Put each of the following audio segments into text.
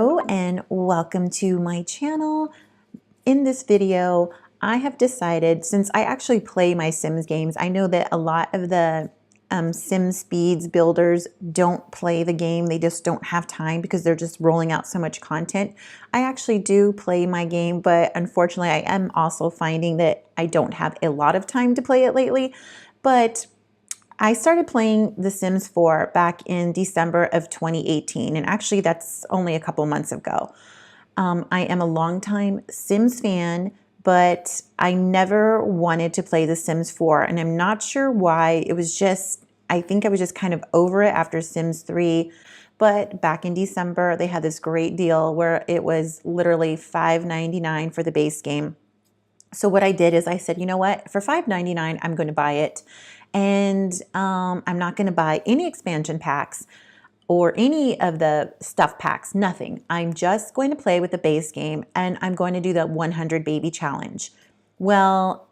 Hello and welcome to my channel. In this video, I have decided, since I actually play my Sims games, I know that a lot of the Sim Speeds builders don't play the game. They just don't have time because they're just rolling out so much content. I actually do play my game, but unfortunately I am also finding that I don't have a lot of time to play it lately. But I started playing The Sims 4 back in December of 2018, and actually that's only a couple months ago. I am a longtime Sims fan, but I never wanted to play The Sims 4, and I'm not sure why. It was just, I think I was just kind of over it after Sims 3, but back in December, they had this great deal where it was literally $5.99 for the base game. So what I did is I said, you know what, for $5.99, I'm going to buy it. And I'm not going to buy any expansion packs or any of the stuff packs, nothing. I'm just going to play with the base game, and I'm going to do the 100 baby challenge. Well,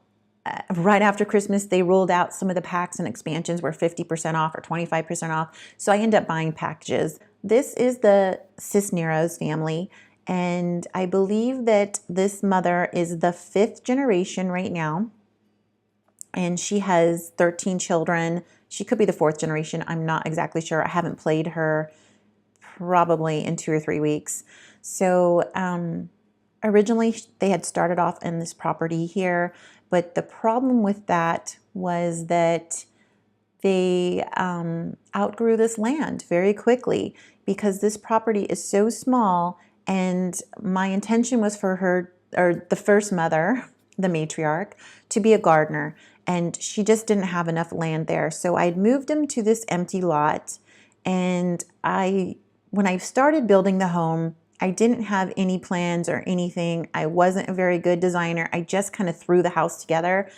right after Christmas, they rolled out some of the packs and expansions were 50% off or 25% off. So I ended up buying packages. This is the Cisneros family. And I believe that this mother is the 5th generation right now. And she has 13 children. She could be the 4th generation. I'm not exactly sure. I haven't played her probably in 2 or 3 weeks. So originally they had started off in this property here, but the problem with that was that they outgrew this land very quickly because this property is so small, and my intention was for her, or the first mother, the matriarch, to be a gardener, and she just didn't have enough land there. So I'd moved them to this empty lot, and when I started building the home, I didn't have any plans or anything. I wasn't a very good designer. I just kind of threw the house together,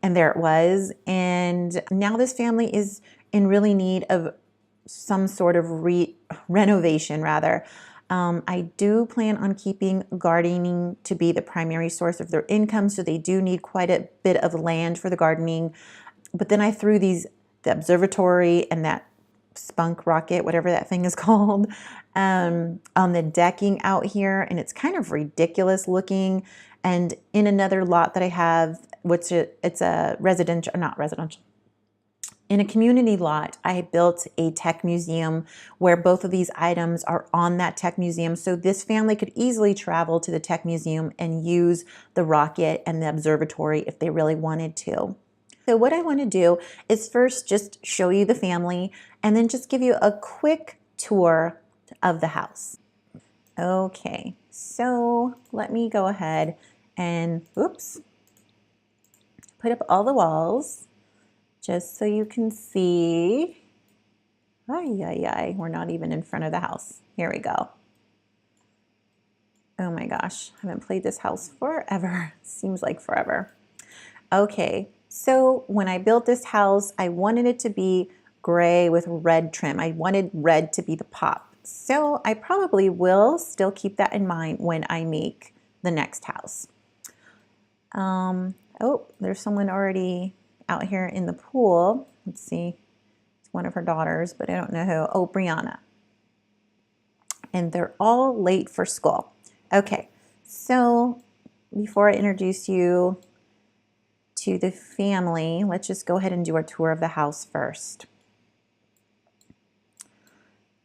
and there it was. And now this family is in really need of some sort of renovation, rather. I do plan on keeping gardening to be the primary source of their income, so they do need quite a bit of land for the gardening. But then I threw the observatory and that spunk rocket, whatever that thing is called, on the decking out here, and it's kind of ridiculous looking. And in another lot that I have, it's a residential, not residential, in a community lot, I built a tech museum where both of these items are on that tech museum. So this family could easily travel to the tech museum and use the rocket and the observatory if they really wanted to. So what I want to do is first just show you the family and then just give you a quick tour of the house. Okay, so let me go ahead and, oops, put up all the walls, just so you can see. We're not even in front of the house. Here we go. Oh my gosh, I haven't played this house forever. Seems like forever. Okay, so when I built this house, I wanted it to be gray with red trim. I wanted red to be the pop. So I probably will still keep that in mind when I make the next house. Oh, there's someone already out here in the pool. Let's see, it's one of her daughters, but I don't know who. Oh, Brianna. And they're all late for school. Okay, so before I introduce you to the family, let's just go ahead and do our tour of the house first.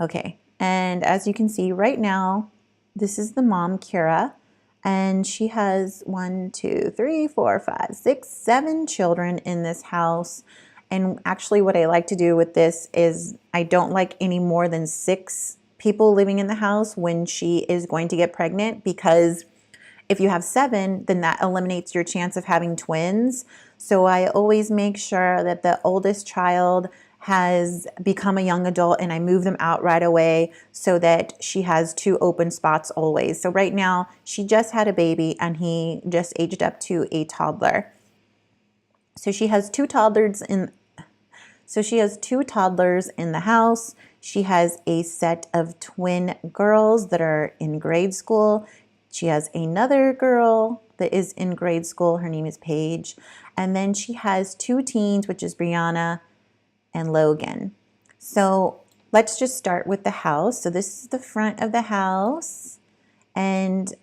Okay, and as you can see right now, this is the mom, Kira, and she has 1, 2, 3, 4, 5, 6, 7 children in this house. And actually what I like to do with this is I don't like any more than 6 people living in the house when she is going to get pregnant, because if you have 7, then that eliminates your chance of having twins. So I always make sure that the oldest child has become a young adult and I move them out right away so that she has 2 open spots always. So right now she just had a baby and he just aged up to a toddler. So she has 2 toddlers in the house. She has a set of twin girls that are in grade school. She has another girl that is in grade school. Her name is Paige. And then she has 2 teens, which is Brianna and Logan. So let's just start with the house. So this is the front of the house. And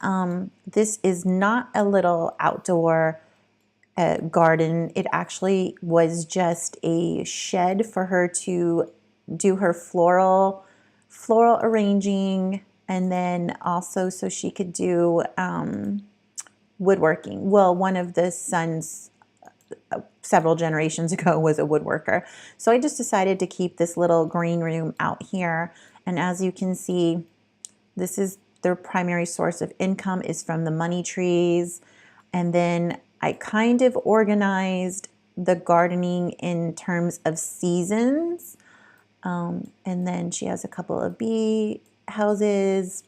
this is not a little outdoor garden. It actually was just a shed for her to do her floral arranging, and then also so she could do woodworking. Well, one of the sons several generations ago was a woodworker. So I just decided to keep this little green room out here. And as you can see, this is their primary source of income is from the money trees. And then I kind of organized the gardening in terms of seasons. And then she has a couple of bee houses,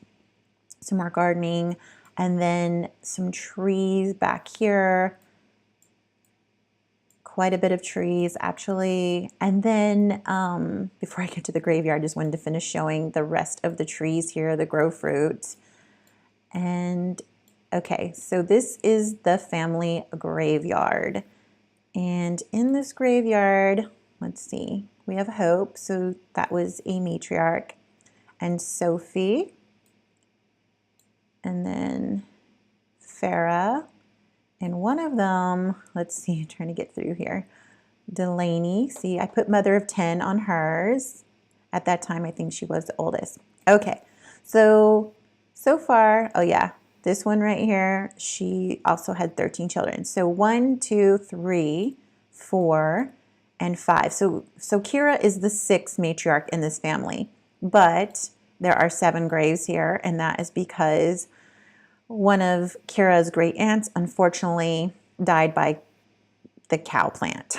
some more gardening, and then some trees back here. Quite a bit of trees actually. And then before I get to the graveyard, I just wanted to finish showing the rest of the trees here, the grow fruit. And okay, so this is the family graveyard. And in this graveyard, let's see, we have Hope. So that was a matriarch. And Sophie. And then Farah. And one of them, let's see, I'm trying to get through here. Delaney, see, I put mother of 10 on hers. At that time, I think she was the oldest. Okay, so far, oh yeah, this one right here, she also had 13 children. So 1, 2, 3, 4, and 5. So Kira is the 6th matriarch in this family, but there are 7 graves here, and that is because one of Kira's great aunts unfortunately died by the cow plant.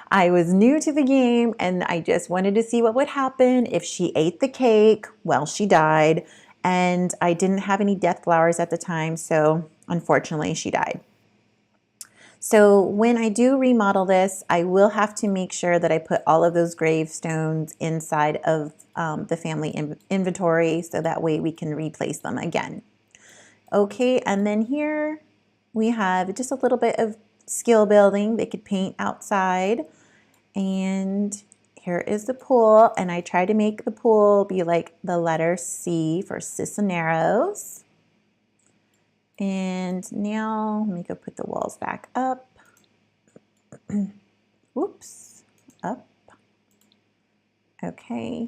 I was new to the game and I just wanted to see what would happen if she ate the cake. Well, she died, and I didn't have any death flowers at the time, so unfortunately she died. So when I do remodel this, I will have to make sure that I put all of those gravestones inside of the family inventory so that way we can replace them again. Okay, and then here we have just a little bit of skill building. They could paint outside. And here is the pool. And I tried to make the pool be like the letter C for Cisneros. And now let me go put the walls back up. Whoops, up. Okay,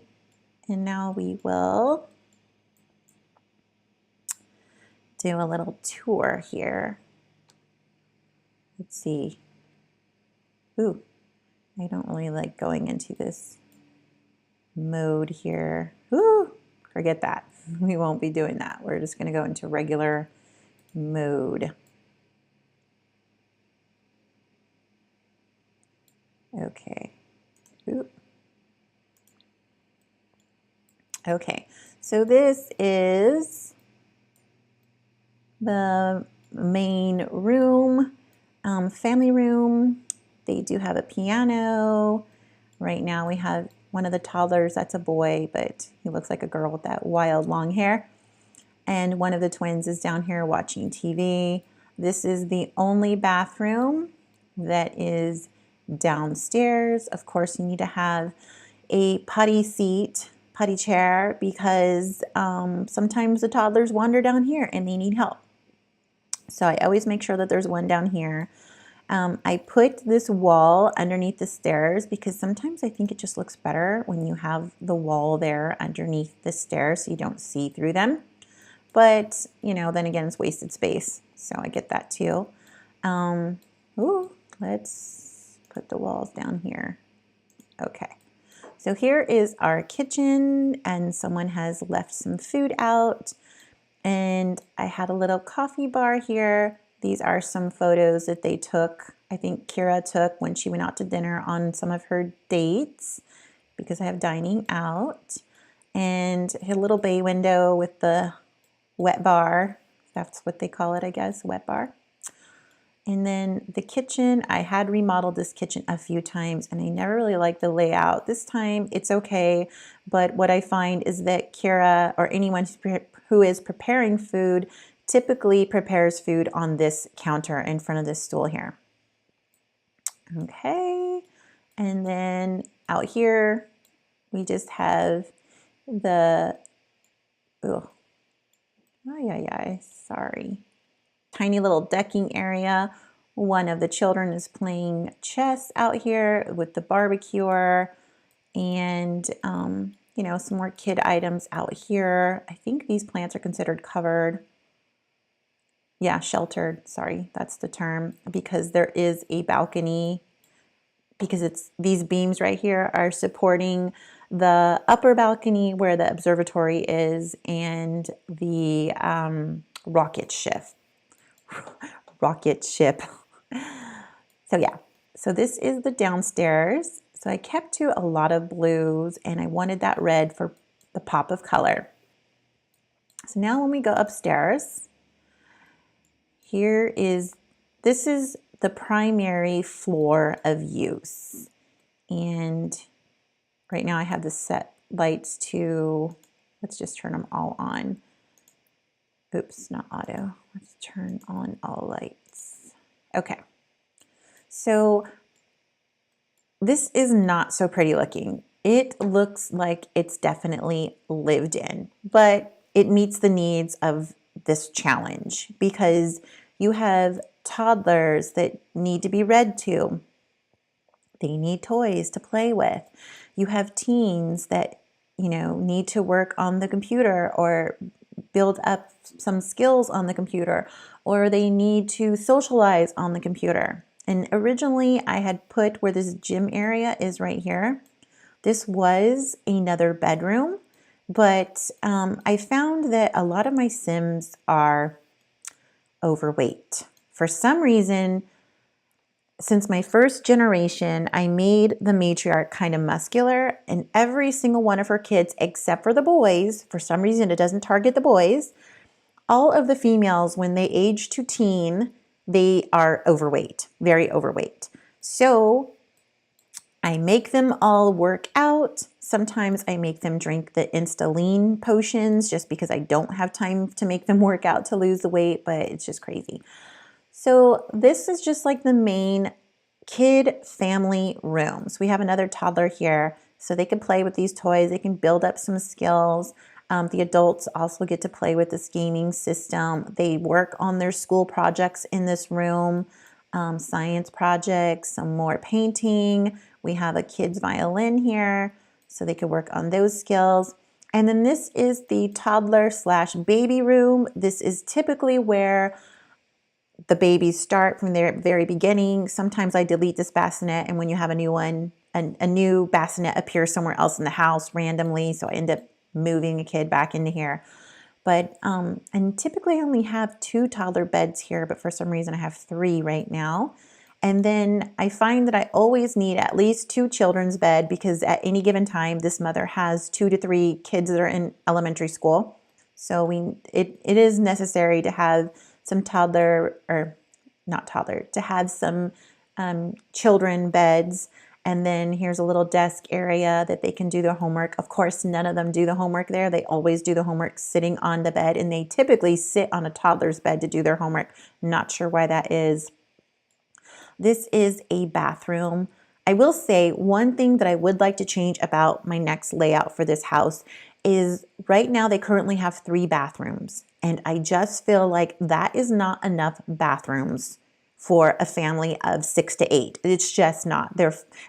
and now we will do a little tour here. Let's see. Ooh, I don't really like going into this mode here. Ooh, forget that. We won't be doing that. We're just going to go into regular mode. Okay. Ooh. Okay, so this is the main room, family room. They do have a piano. Right now we have one of the toddlers, that's a boy, but he looks like a girl with that wild long hair. And one of the twins is down here watching TV. This is the only bathroom that is downstairs. Of course, you need to have a potty seat, potty chair, because sometimes the toddlers wander down here and they need help. So I always make sure that there's one down here. I put this wall underneath the stairs because sometimes I think it just looks better when you have the wall there underneath the stairs so you don't see through them. But, you know, then again, it's wasted space. So I get that too. Ooh, let's put the walls down here. Okay. So here is our kitchen, and someone has left some food out. And I had a little coffee bar here. These are some photos that they took, I think Kira took when she went out to dinner on some of her dates, because I have dining out. And a little bay window with the wet bar. That's what they call it, I guess, wet bar. And then the kitchen, I had remodeled this kitchen a few times and I never really liked the layout. This time it's okay, but what I find is that Kira or anyone who is preparing food typically prepares food on this counter in front of this stool here. Okay, and then out here we just have the, oh, Sorry. Tiny little decking area. One of the children is playing chess out here with the barbecuer, and you know, some more kid items out here. I think these plants are considered covered. Yeah, sheltered, sorry, that's the term, because there is a balcony, because it's these beams right here are supporting the upper balcony where the observatory is, and the rocket ship. Rocket ship. So yeah, so this is the downstairs. So I kept to a lot of blues, and I wanted that red for the pop of color. So now when we go upstairs, this is the primary floor of use. And right now I have the set lights to, let's just turn them all on. Oops, not auto. Let's turn on all lights. Okay. So this is not so pretty looking. It looks like it's definitely lived in, but it meets the needs of this challenge because you have toddlers that need to be read to. They need toys to play with. You have teens that, you know, need to work on the computer or build up some skills on the computer, or they need to socialize on the computer. And originally I had put where this gym area is right here. This was another bedroom, but I found that a lot of my Sims are overweight. For some reason, since my first generation, I made the matriarch kind of muscular, and every single one of her kids, except for the boys, for some reason it doesn't target the boys, all of the females, when they age to teen, they are overweight, very overweight. So I make them all work out. Sometimes I make them drink the Insta-Lean potions just because I don't have time to make them work out to lose the weight, but it's just crazy. So this is just like the main kid family room. So we have another toddler here, so they can play with these toys. They can build up some skills. The adults also get to play with this gaming system. They work on their school projects in this room, science projects, some more painting. We have a kid's violin here, so they can work on those skills. And then this is the toddler / baby room. This is typically where the babies start from their very beginning. Sometimes I delete this bassinet, and when you have a new one, a new bassinet appears somewhere else in the house randomly, so I end up moving a kid back into here. But and typically I only have 2 toddler beds here, but for some reason I have 3 right now. And then I find that I always need at least 2 children's bed, because at any given time this mother has 2 to 3 kids that are in elementary school. So it is necessary to have some toddler, or not toddler, to have some children beds. And then here's a little desk area that they can do their homework. Of course, none of them do the homework there. They always do the homework sitting on the bed, and they typically sit on a toddler's bed to do their homework. Not sure why that is. This is a bathroom. I will say one thing that I would like to change about my next layout for this house is right now they currently have 3 bathrooms, and I just feel like that is not enough bathrooms for a family of 6 to 8. It's just not.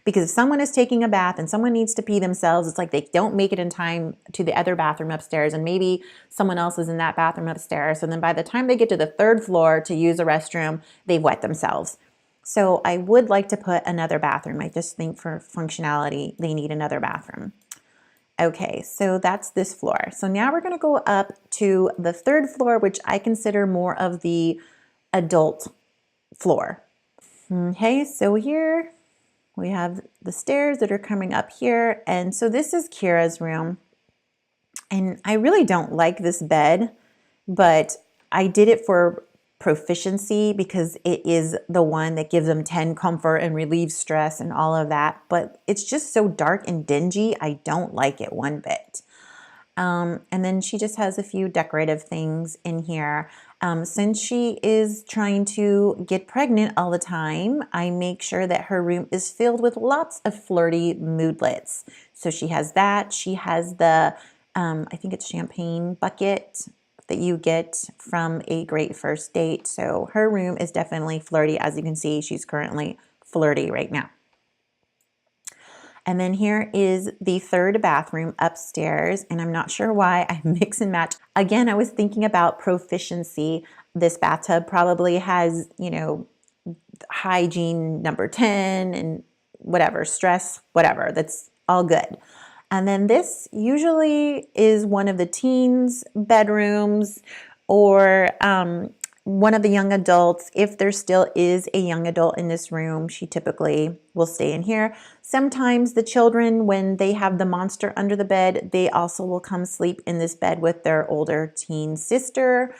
Because if someone is taking a bath and someone needs to pee themselves, it's like they don't make it in time to the other bathroom upstairs, and maybe someone else is in that bathroom upstairs. And then by the time they get to the 3rd floor to use a restroom, they've wet themselves. So I would like to put another bathroom. I just think for functionality, they need another bathroom. Okay, so that's this floor. So now we're gonna go up to the 3rd floor, which I consider more of the adult floor. Okay, so here we have the stairs that are coming up here. And so this is Kira's room. And I really don't like this bed, but I did it for proficiency because it is the one that gives them 10 comfort and relieves stress and all of that. But it's just so dark and dingy. I don't like it one bit. And then she just has a few decorative things in here. Since she is trying to get pregnant all the time, I make sure that her room is filled with lots of flirty moodlets. So she has that. She has the, I think it's champagne bucket that you get from a great first date. So her room is definitely flirty. As you can see, she's currently flirty right now. And then here is the third bathroom upstairs, and I'm not sure why I mix and match. Again, I was thinking about proficiency. This bathtub probably has, you know, hygiene number 10 and whatever, stress, whatever, that's all good. And then this usually is one of the teens' bedrooms or one of the young adults. If there still is a young adult in this room, she typically will stay in here. Sometimes the children, when they have the monster under the bed, they also will come sleep in this bed with their older teen sister.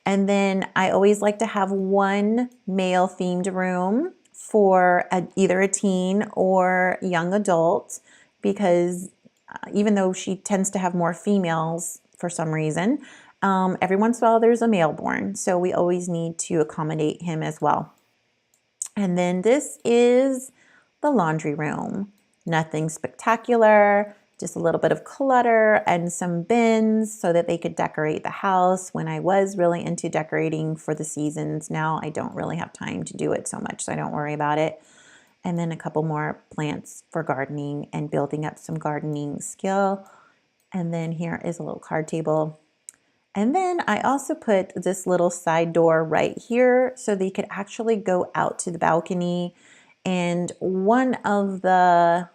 And then I always like to have one male themed room for either a teen or young adult, because even though she tends to have more females for some reason, every once in a while there's a male born. So we always need to accommodate him as well. And then this is the laundry room. Nothing spectacular, just a little bit of clutter and some bins so that they could decorate the house. When I was really into decorating for the seasons, now I don't really have time to do it so much, so I don't worry about it. And then a couple more plants for gardening and building up some gardening skill. And then here is a little card table. And then I also put this little side door right here so that you could actually go out to the balcony. And one of the,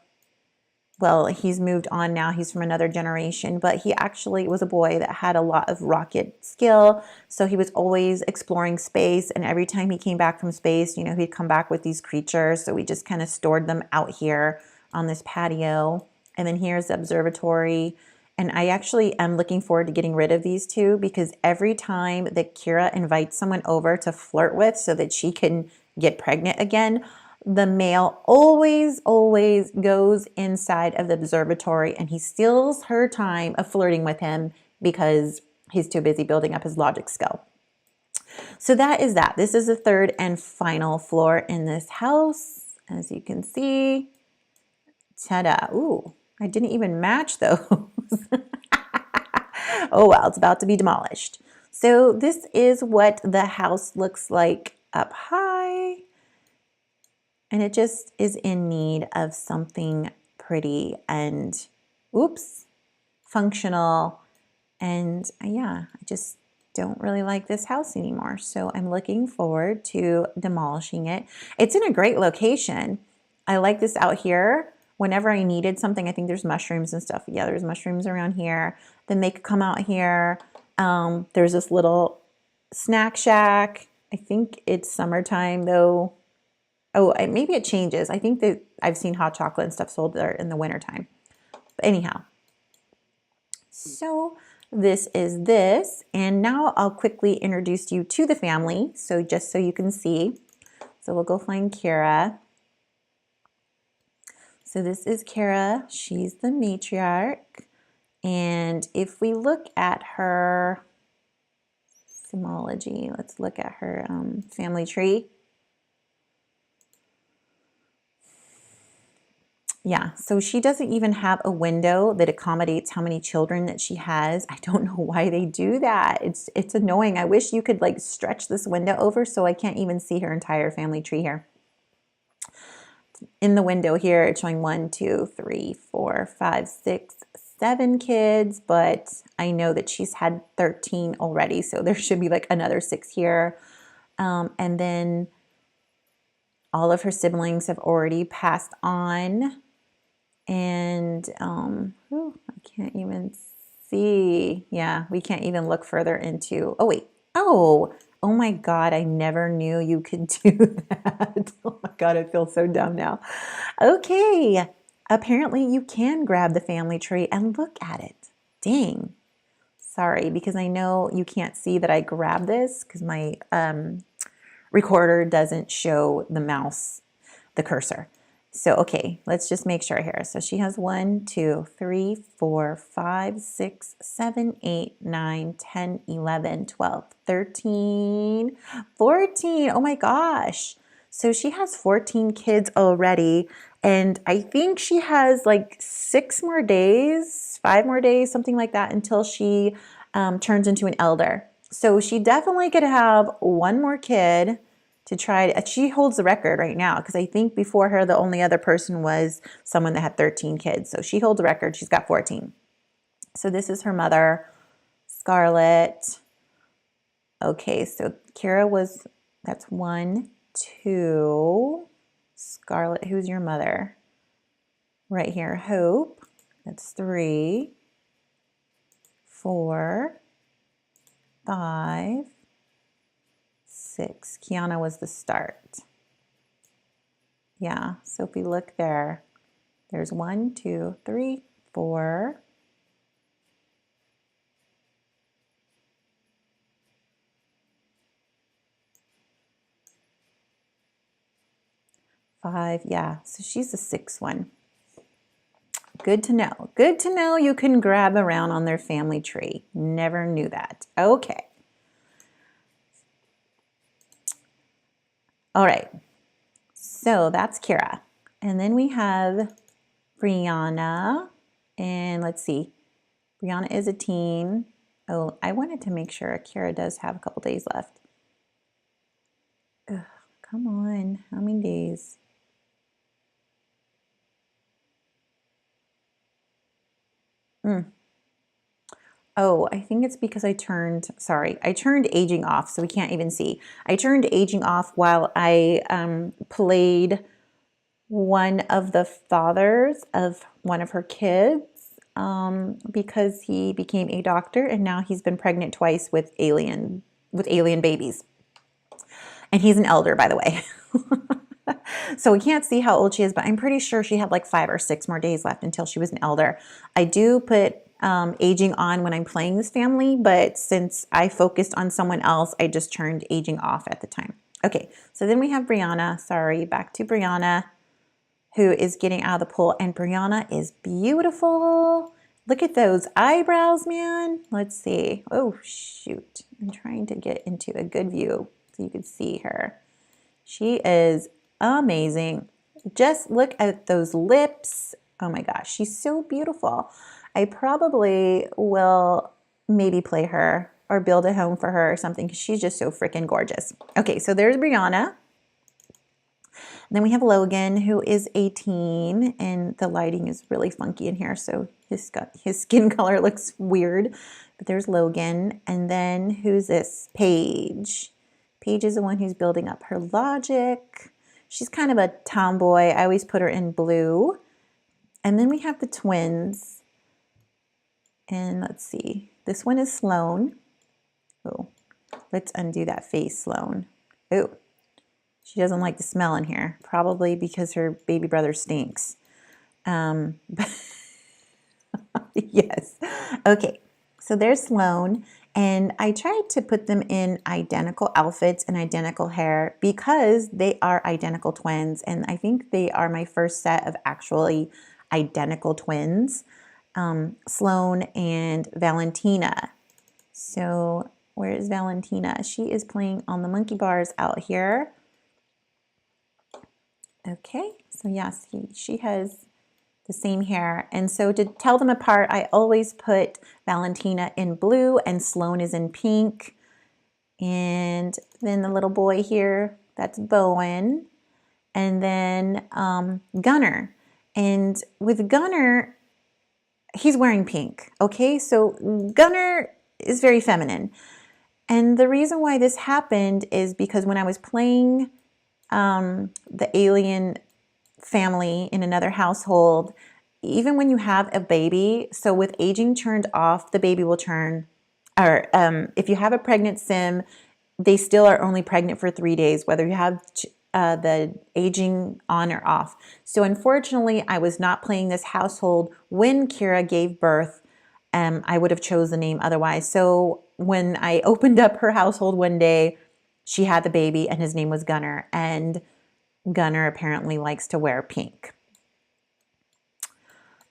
well, he's moved on now, he's from another generation, but he actually was a boy that had a lot of rocket skill. So he was always exploring space, and every time he came back from space, you know, he'd come back with these creatures. So we just kind of stored them out here on this patio. And then here's the observatory. And I actually am looking forward to getting rid of these two, because every time that Kira invites someone over to flirt with so that she can get pregnant again, the male always goes inside of the observatory and he steals her time of flirting with him because he's too busy building up his logic skill. So that is that. This is the third and final floor in this house. As you can see, ta-da. Ooh, I didn't even match those. Oh well, it's about to be demolished. So this is what the house looks like up high. And it just is in need of something pretty and, oops, functional. And yeah, I just don't really like this house anymore. So I'm looking forward to demolishing it. It's in a great location. I like this out here. Whenever I needed something, I think there's mushrooms and stuff. Yeah, there's mushrooms around here. Then they could come out here. There's this little snack shack. I think it's summertime though. Oh, maybe it changes. I think that I've seen hot chocolate and stuff sold there in the wintertime. But anyhow, so this is this. And now I'll quickly introduce you to the family. So just so you can see. So we'll go find Kira. So this is Kira. She's the matriarch. And if we look at her symbology, let's look at her family tree. Yeah, so she doesn't even have a window that accommodates how many children that she has. I don't know why they do that. It's annoying. I wish you could like stretch this window over so I can't even see her entire family tree here. In the window here, it's showing 1, 2, 3, 4, 5, 6, 7 kids, but I know that she's had 13 already, so there should be like another 6 here. And then all of her siblings have already passed on. And I can't even see. Yeah, we can't even look further into. Oh wait. Oh my God! I never knew you could do that. Oh my God! I feel so dumb now. Okay, apparently you can grab the family tree and look at it. Dang. Sorry, because I know you can't see that I grabbed this because my recorder doesn't show the mouse, the cursor. So, okay, let's just make sure here. So she has 1, 2, 3, 4, 5, 6, 7, 8, 9, 10, 11, 12, 13, 14. Oh my gosh. So she has 14 kids already. And I think she has like 6 more days, 5 more days, something like that, until she turns into an elder. So she definitely could have one more kid to try. She holds the record right now because I think before her, the only other person was someone that had 13 kids. So she holds the record. She's got 14. So this is her mother, Scarlett. Okay, so Kira was, that's 1, 2. Scarlett, who's your mother? Right here, Hope. That's 3, 4, 5, 6. Kiana was the start. Yeah, so if we look there, there's 1, 2, 3, 4. 5, yeah, so she's the 6th one. Good to know. Good to know you can grab around on their family tree. Never knew that. Okay. All right. So that's Kira. And then we have Brianna. And let's see. Brianna is a teen. Oh, I wanted to make sure Kira does have a couple days left. Ugh, come on. How many days? Oh, I think it's because I turned aging off, so we can't even see. I turned aging off while I played one of the fathers of one of her kids because he became a doctor and now he's been pregnant twice with alien babies. And he's an elder, by the way. So we can't see how old she is, but I'm pretty sure she had like 5 or 6 more days left until she was an elder. I do put aging on when I'm playing this family, but since I focused on someone else, I just turned aging off at the time. Okay, so then we have Brianna. Sorry, back to Brianna, who is getting out of the pool. And Brianna is beautiful. Look at those eyebrows, man. Let's see. Oh, shoot. I'm trying to get into a good view so you can see her. She is amazing. Just look at those lips. Oh my gosh, she's so beautiful. I probably will maybe play her or build a home for her or something because she's just so freaking gorgeous. Okay, so there's Brianna. And then we have Logan, who is 18, and the lighting is really funky in here, so his skin color looks weird. But there's Logan. And then who's this? Paige. Paige is the one who's building up her logic. She's kind of a tomboy. I always put her in blue. And then we have the twins. And let's see. This one is Sloan. Oh, let's undo that face, Sloan. Oh, she doesn't like the smell in here. Probably because her baby brother stinks. Yes. Okay, so there's Sloan. And I tried to put them in identical outfits and identical hair because they are identical twins. And I think they are my first set of actually identical twins, Sloan and Valentina. So where is Valentina? She is playing on the monkey bars out here. Okay, so yes, she has the same hair. And so to tell them apart, I always put Valentina in blue and Sloan is in pink. And then the little boy here, that's Bowen. And then Gunner. And with Gunner, he's wearing pink. Okay, so Gunner is very feminine. And the reason why this happened is because when I was playing the alien family in another household, even when you have a baby, so with aging turned off, the baby will turn, or if you have a pregnant sim, they still are only pregnant for 3 days, whether you have the aging on or off. So unfortunately, I was not playing this household when Kira gave birth. I would have chose the name otherwise. So when I opened up her household one day, she had the baby and his name was Gunner. And Gunner apparently likes to wear pink.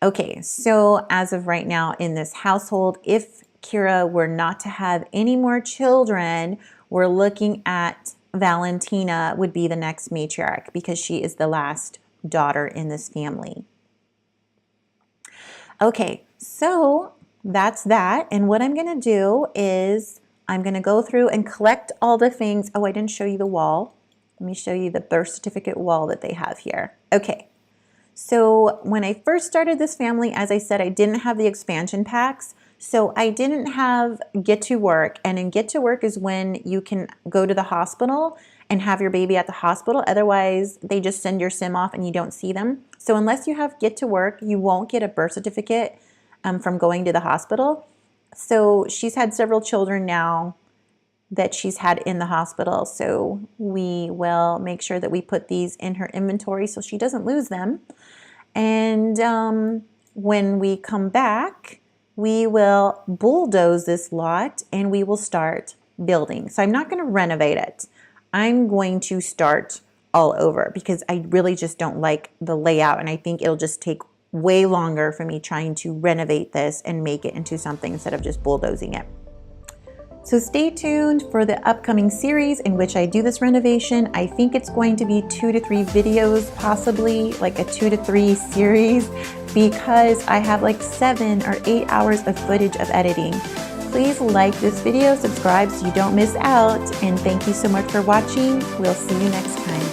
Okay, so as of right now in this household, if Kira were not to have any more children, we're looking at Valentina would be the next matriarch because she is the last daughter in this family. Okay, so that's that. And what I'm gonna do is I'm gonna go through and collect all the things. Oh, I didn't show you the wall. Let me show you the birth certificate wall that they have here. Okay, so when I first started this family, as I said, I didn't have the expansion packs. So I didn't have Get to Work. And in Get to Work is when you can go to the hospital and have your baby at the hospital. Otherwise, they just send your sim off and you don't see them. So unless you have Get to Work, you won't get a birth certificate from going to the hospital. So she's had several children now that she's had in the hospital. So we will make sure that we put these in her inventory so she doesn't lose them. And when we come back, we will bulldoze this lot and we will start building. So I'm not going to renovate it. I'm going to start all over because I really just don't like the layout, and I think it'll just take way longer for me trying to renovate this and make it into something instead of just bulldozing it. So stay tuned for the upcoming series in which I do this renovation. I think it's going to be 2 to 3 videos, possibly like a 2 to 3 series, because I have like 7 or 8 hours of footage of editing. Please like this video, subscribe so you don't miss out, and thank you so much for watching. We'll see you next time.